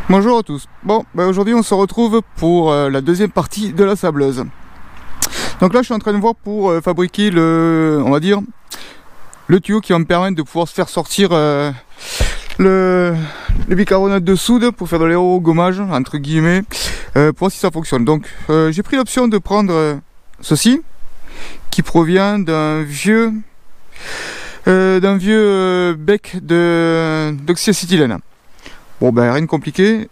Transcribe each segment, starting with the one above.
Bonjour à tous. Bon, aujourd'hui on se retrouve pour la deuxième partie de la sableuse. Donc là je suis en train de voir pour fabriquer le tuyau qui va me permettre de pouvoir se faire sortir le bicarbonate de soude pour faire de l'aérogommage entre guillemets, pour voir si ça fonctionne. Donc j'ai pris l'option de prendre ceci qui provient d'un vieux bec d'oxyacétylène. Bon ben rien de compliqué,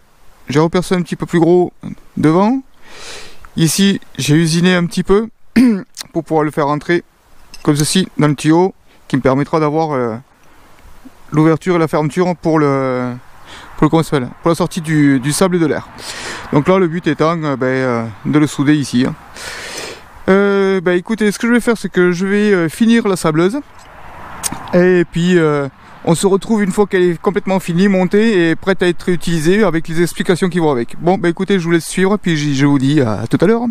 j'ai repercé un petit peu plus gros devant. Ici j'ai usiné un petit peu pour pouvoir le faire rentrer comme ceci dans le tuyau qui me permettra d'avoir l'ouverture et la fermeture pour la sortie du sable et de l'air. Donc là le but étant de le souder ici. Écoutez, ce que je vais faire c'est que je vais finir la sableuse et puis on se retrouve une fois qu'elle est complètement finie, montée et prête à être utilisée avec les explications qui vont avec. Bon, écoutez, je vous laisse suivre, puis je vous dis à tout à l'heure.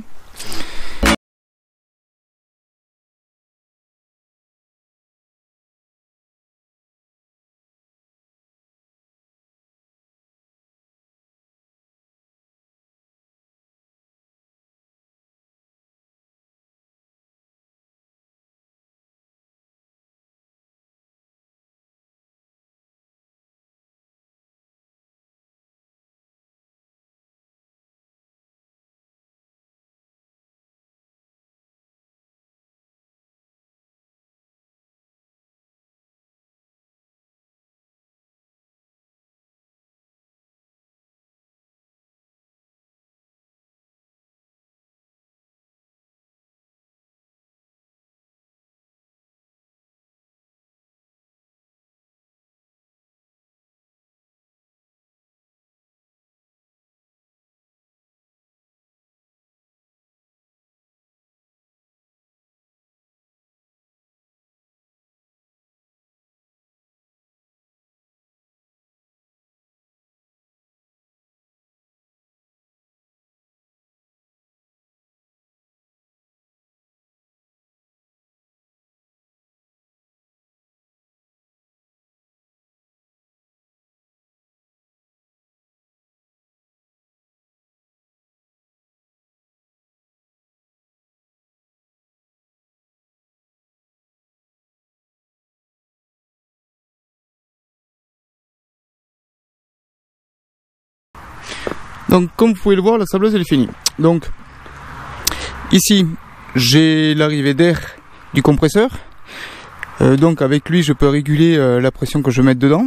Donc comme vous pouvez le voir, la sableuse elle est finie. Donc ici j'ai l'arrivée d'air du compresseur. Donc avec lui je peux réguler la pression que je vais mettre dedans.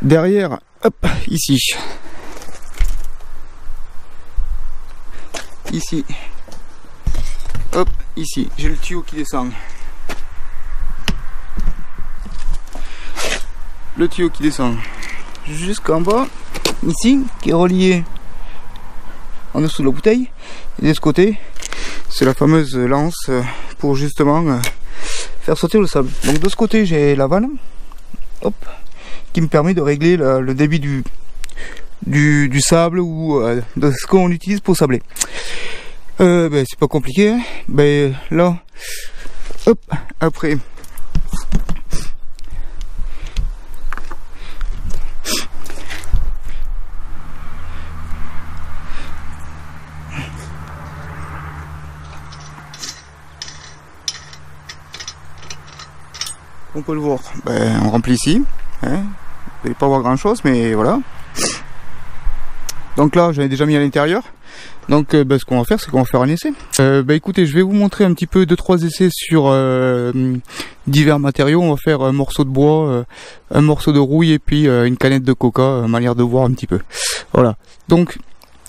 Derrière, hop, ici, hop, ici, j'ai le tuyau qui descend. Le tuyau qui descend jusqu'en bas, ici, qui est relié en dessous de la bouteille. Et de ce côté, c'est la fameuse lance pour justement faire sauter le sable. Donc de ce côté, j'ai la vanne, hop, qui me permet de régler le débit du sable ou de ce qu'on utilise pour sabler. C'est pas compliqué, hein. Là, hop, après. On peut le voir, on remplit ici, hein. Vous n'allez pas voir grand chose, mais voilà. Donc là, j'en ai déjà mis à l'intérieur. Donc ce qu'on va faire, c'est qu'on va faire un essai. Écoutez, je vais vous montrer un petit peu 2-3 essais sur divers matériaux. On va faire un morceau de bois, un morceau de rouille et puis une canette de coca, manière de voir un petit peu. Voilà. Donc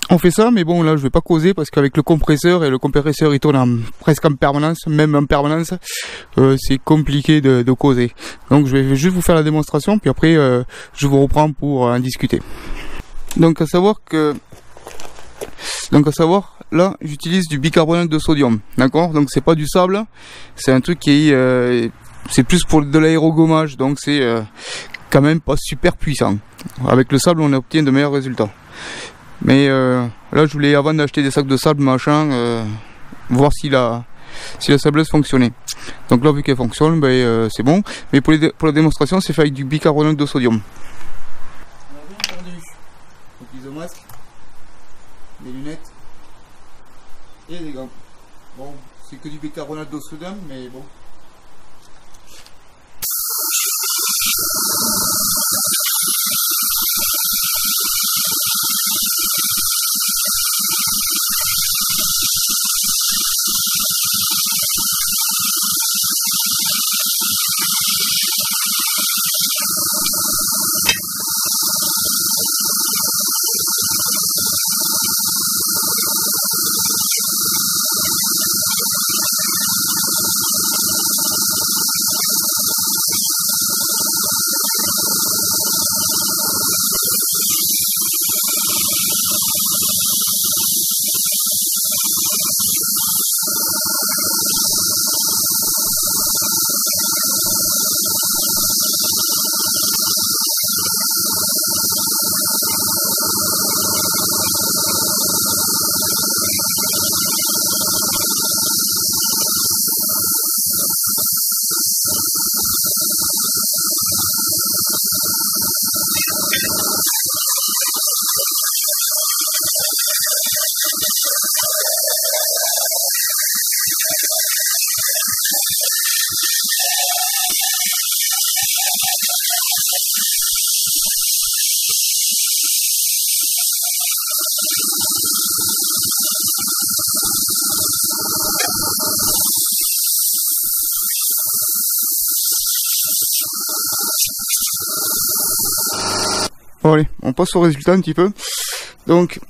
on fait ça, mais bon là je vais pas causer parce qu'avec le compresseur il tourne presque en permanence, même en permanence, c'est compliqué de causer. Donc je vais juste vous faire la démonstration, puis après je vous reprends pour en discuter. Donc à savoir là j'utilise du bicarbonate de sodium, d'accord. Donc c'est pas du sable, c'est un truc qui est c'est plus pour de l'aérogommage, donc c'est quand même pas super puissant. Avec le sable on obtient de meilleurs résultats. Mais là je voulais, avant d'acheter des sacs de sable machin, voir si la sableuse fonctionnait. Donc là vu qu'elle fonctionne, c'est bon. Mais pour la démonstration c'est fait avec du bicarbonate de sodium. de vue. Donc l'isomasque, les lunettes et les gants. Bon, c'est que du bicarbonate de sodium, mais bon. Bon allez, on passe au résultat un petit peu. Donc,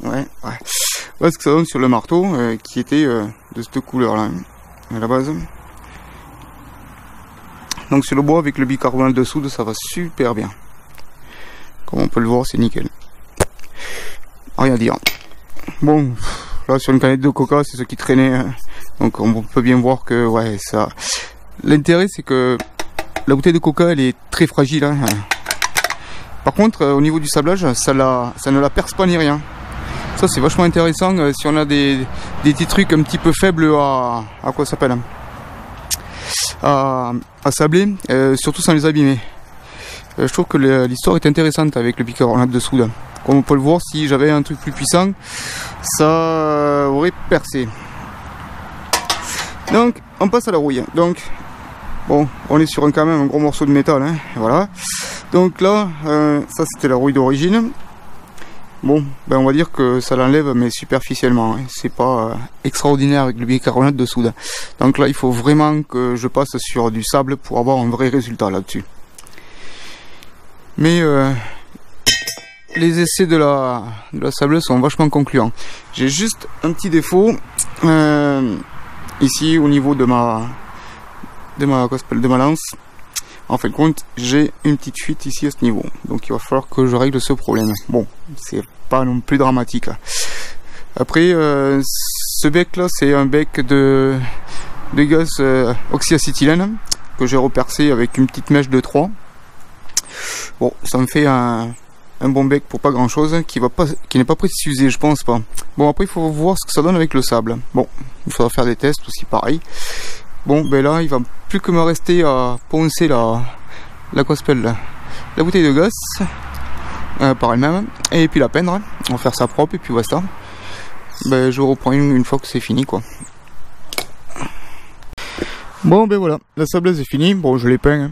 ouais, voilà ce que ça donne sur le marteau qui était de cette couleur là, à la base. Donc sur le bois avec le bicarbonate de soude, ça va super bien. Comme on peut le voir, c'est nickel. Rien à dire. Bon, là sur une canette de coca, c'est ce qui traînait. Donc on peut bien voir que ouais, ça. L'intérêt c'est que la bouteille de coca elle est très fragile. Hein. Par contre, au niveau du sablage, ça ne la perce pas ni rien. Ça c'est vachement intéressant si on a des petits trucs un petit peu faibles à quoi ça s'appelle, à sabler, surtout sans les abîmer. Je trouve que l'histoire est intéressante avec le bicarbonate de soude. Comme on peut le voir, si j'avais un truc plus puissant, ça aurait percé. Donc on passe à la rouille. Donc bon, on est sur quand même un gros morceau de métal, hein, voilà. Donc là, ça c'était la rouille d'origine. Bon, ben on va dire que ça l'enlève, mais superficiellement. Hein. C'est pas extraordinaire avec le bicarbonate de soude. Donc là, il faut vraiment que je passe sur du sable pour avoir un vrai résultat là-dessus. Mais les essais de la sableuse sont vachement concluants. J'ai juste un petit défaut ici au niveau de ma lance. En fin de compte, j'ai une petite fuite ici à ce niveau, donc il va falloir que je règle ce problème. Bon, c'est pas non plus dramatique là. Après, ce bec là, c'est un bec de gaz oxyacétylène que j'ai repercé avec une petite mèche de 3. Bon, ça me fait un bon bec pour pas grand chose, qui n'est pas prêt de s'user, je pense pas. Bon, après il faut voir ce que ça donne avec le sable. Bon, il faudra faire des tests aussi pareil. Bon, ben là, il va plus que me rester à poncer la bouteille de gaz par elle-même, et puis la peindre. On va faire ça propre, et puis basta. Ben, je reprends une fois que c'est fini, quoi. Bon, ben voilà, la sableuse est finie. Bon, je l'ai peint, hein.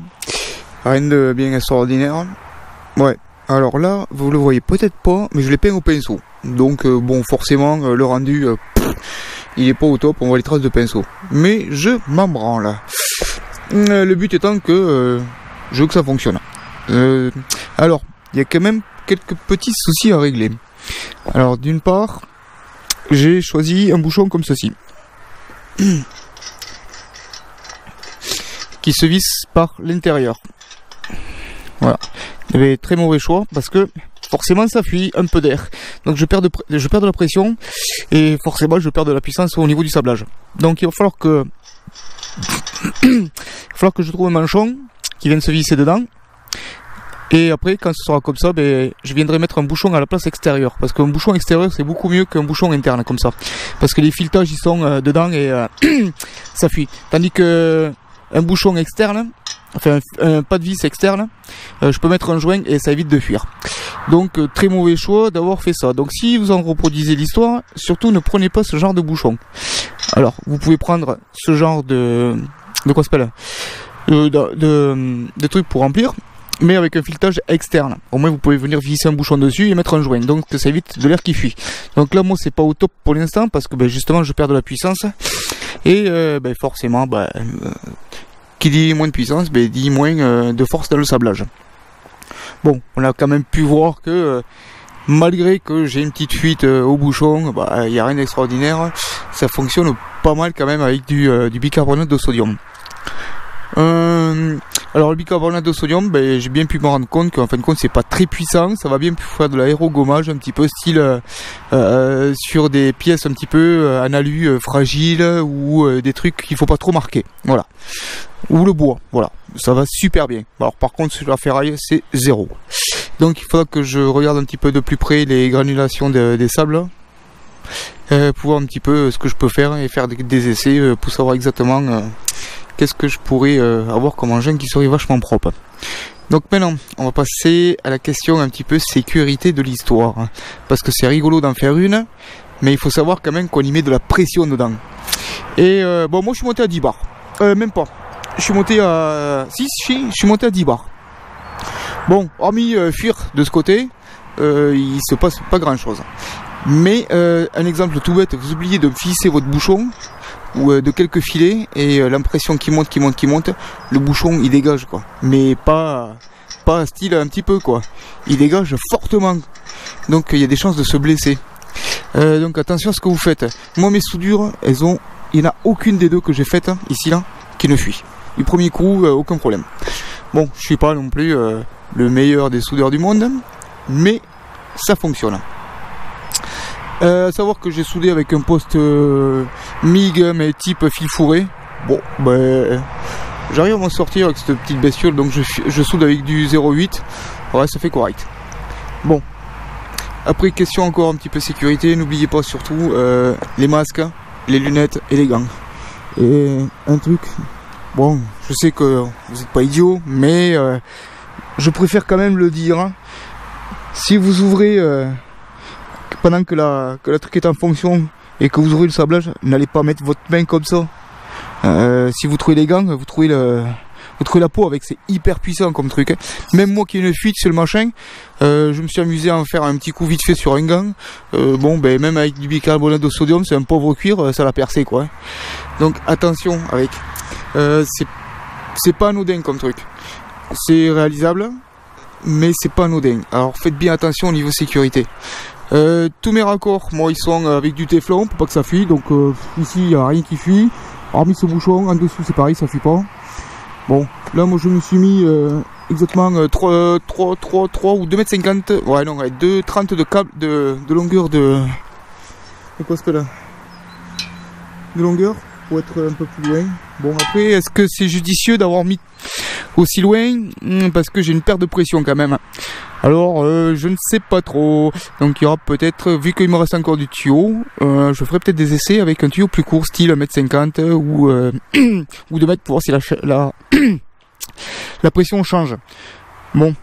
Rien de bien extraordinaire. Ouais, alors là, vous le voyez peut-être pas, mais je l'ai peint au pinceau. Donc, bon, forcément, le rendu... il est pas au top, on voit les traces de pinceau. Mais je m'en branle. Le but étant que je veux que ça fonctionne. Alors, il y a quand même quelques petits soucis à régler. Alors, d'une part, j'ai choisi un bouchon comme ceci. Qui se visse par l'intérieur. Voilà. J'avais très mauvais choix parce que forcément ça fuit un peu d'air. Donc je perds de la pression et forcément je perds de la puissance au niveau du sablage. Donc il va falloir que je trouve un manchon qui vienne se visser dedans. Et après quand ce sera comme ça, ben, je viendrai mettre un bouchon à la place extérieure. Parce qu'un bouchon extérieur c'est beaucoup mieux qu'un bouchon interne comme ça. Parce que les filetages ils sont dedans et ça fuit. Tandis que un bouchon externe, enfin pas de vis externe, je peux mettre un joint et ça évite de fuir. Donc très mauvais choix d'avoir fait ça. Donc si vous en reproduisez l'histoire, surtout ne prenez pas ce genre de bouchon. Alors vous pouvez prendre ce genre de quoi s'appelle de trucs pour remplir, mais avec un filetage externe. Au moins vous pouvez venir visser un bouchon dessus et mettre un joint, donc ça évite de l'air qui fuit. Donc là moi c'est pas au top pour l'instant parce que justement je perds de la puissance et forcément qui dit moins de puissance dit moins de force dans le sablage. Bon, on a quand même pu voir que malgré que j'ai une petite fuite au bouchon, il n'y a rien d'extraordinaire, ça fonctionne pas mal quand même avec du bicarbonate de sodium. Alors le bicarbonate de sodium, j'ai bien pu me rendre compte qu'en fin de compte c'est pas très puissant, ça va bien faire de l'aérogommage un petit peu style sur des pièces un petit peu en alu fragile ou des trucs qu'il faut pas trop marquer, voilà. Ou le bois, voilà, ça va super bien. Alors par contre sur la ferraille c'est 0. Donc il faudra que je regarde un petit peu de plus près les granulations des sables, pour voir un petit peu ce que je peux faire et faire des essais pour savoir exactement qu'est-ce que je pourrais avoir comme engin qui serait vachement propre. Donc maintenant, on va passer à la question un petit peu sécurité de l'histoire. Parce que c'est rigolo d'en faire une, mais il faut savoir quand même qu'on y met de la pression dedans. Et bon, moi je suis monté à 10 bars. Même pas. Je suis monté à... Si, je suis monté à 10 bars. Bon, hormis fuir de ce côté, il se passe pas grand chose. Mais un exemple tout bête, vous oubliez de visser votre bouchon ou de quelques filets et l'impression qui monte, le bouchon il dégage quoi. Mais pas style un petit peu quoi. Il dégage fortement. Donc il y a des chances de se blesser. Donc attention à ce que vous faites. Moi mes soudures, il n'y en a aucune des deux que j'ai faites ici là qui ne fuit. Du premier coup, aucun problème. Bon, je suis pas non plus le meilleur des soudeurs du monde, mais ça fonctionne. Savoir que j'ai soudé avec un poste MIG mais type fil fourré. Bon, j'arrive à m'en sortir avec cette petite bestiole, donc je soude avec du 0,8. Ouais, ça fait correct. Bon, après question encore un petit peu sécurité, n'oubliez pas surtout les masques, les lunettes et les gants. Et un truc, bon, je sais que vous n'êtes pas idiot, mais je préfère quand même le dire. Si vous ouvrez pendant que la truc est en fonction et que vous ouvrez le sablage, n'allez pas mettre votre main comme ça. Si vous trouvez les gants, vous trouvez la peau avec, c'est hyper puissant comme truc. Même moi qui ai une fuite sur le machin, je me suis amusé à en faire un petit coup vite fait sur un gant. Même avec du bicarbonate de sodium, c'est un pauvre cuir, ça l'a percé quoi. Donc attention avec. C'est pas anodin comme truc. C'est réalisable, mais c'est pas anodin. Alors faites bien attention au niveau sécurité. Tous mes raccords, moi ils sont avec du téflon pour pas que ça fuit. Donc ici il n'y a rien qui fuit. Hormis ce bouchon, en dessous c'est pareil, ça fuit pas. Bon, là moi je me suis mis exactement 3 ou 2,50 m. Ouais non, 2,30 de câble de longueur de quoi ce que là de longueur pour être un peu plus loin. Bon après, est-ce que c'est judicieux d'avoir mis aussi loin? Parce que j'ai une perte de pression quand même. Alors je ne sais pas trop. Donc il y aura peut-être, vu qu'il me reste encore du tuyau, je ferai peut-être des essais avec un tuyau plus court, style 1,50 m ou 2 mètres pour voir si la pression change. Bon.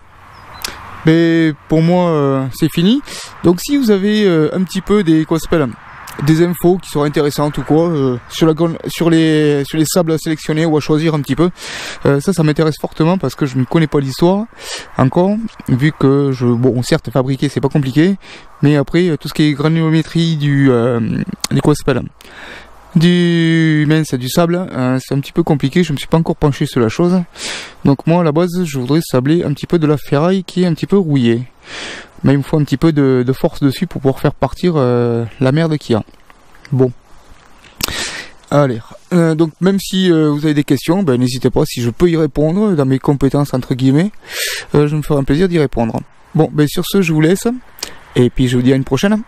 Mais pour moi c'est fini. Donc si vous avez un petit peu des des infos qui seraient intéressantes ou quoi sur les sables à sélectionner ou à choisir un petit peu, ça m'intéresse fortement parce que je ne connais pas l'histoire encore, vu que certes fabriquer c'est pas compliqué, mais après tout ce qui est granulométrie du sable, c'est un petit peu compliqué. Je me suis pas encore penché sur la chose, donc moi à la base je voudrais sabler un petit peu de la ferraille qui est un petit peu rouillée. Mais il me faut un petit peu de force dessus pour pouvoir faire partir la merde qu'il y a. Bon. Allez. Donc même si vous avez des questions, n'hésitez pas, si je peux y répondre dans mes compétences entre guillemets, je me ferai un plaisir d'y répondre. Bon, sur ce je vous laisse. Et puis je vous dis à une prochaine.